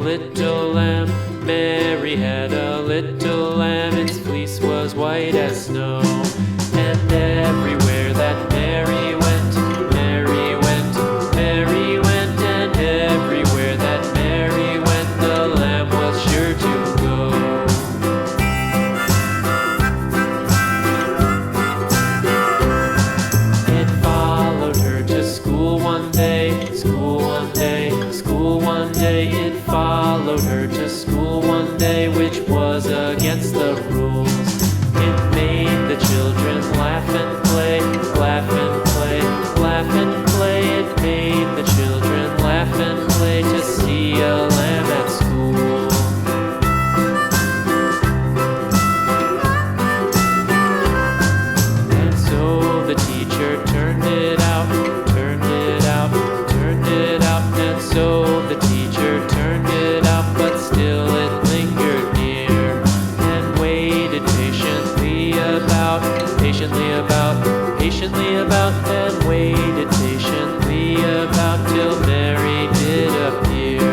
little lamb. Mary had a little lamb. Its fleece was white as snow. And everywhere that Mary went, Mary went, Mary went. And everywhere that Mary went, the lamb was sure to go. It followed her to school one day, school one day, school one day. It followed her to school one day, which was against the rules. It made the children laugh and play, laugh and play, laugh and play. It made the children laugh and play to see a lamb at school. And so the teacher turned it out, turned it out, turned it out. And so the teacher turned it out, but still it lingered near and waited patiently about, patiently about, patiently about, and waited patiently about till Mary did appear.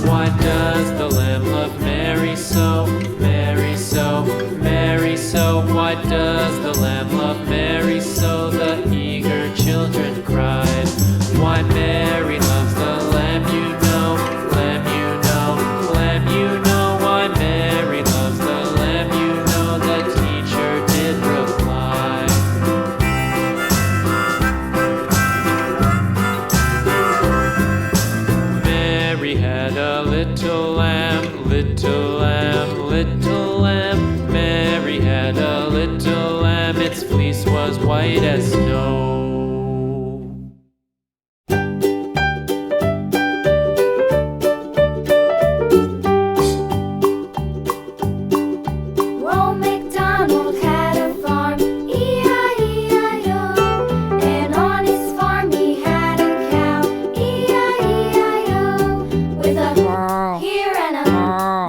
Why does the lamb love Mary so, Mary so, Mary so? Why does the lamb love Mary so? The eager children cried. Why Mary loves the lamb, you know, lamb, you know, lamb, you know. Why Mary loves the lamb, you know, the teacher did reply. Mary had a little lamb, little lamb, little lamb. Mary had a little lamb. Its fleece was white as snow. Old MacDonald had a farm, E-I-E-I-O. And on his farm he had a cow, E-I-E-I-O. With a here and a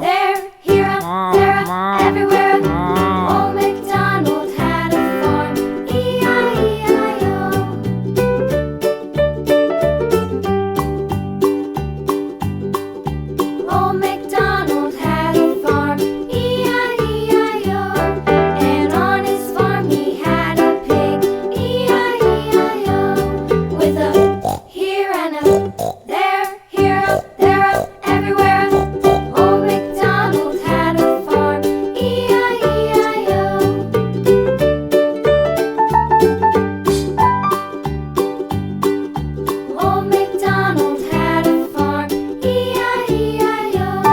there, here a, there a, everywhere a. Old MacDonald had a farm, E-I-E-I-O. Old MacDonald had a farm, E-I-E-I-O. And on his farm he had a pig, E-I-E-I-O. With a here and a there, here a, there a, everywhere a. Old MacDonald had a farm, E-I-E-I-O. Old MacDonald had a farm, E-I-E-I-O.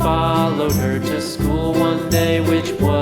followed her to school one day, which was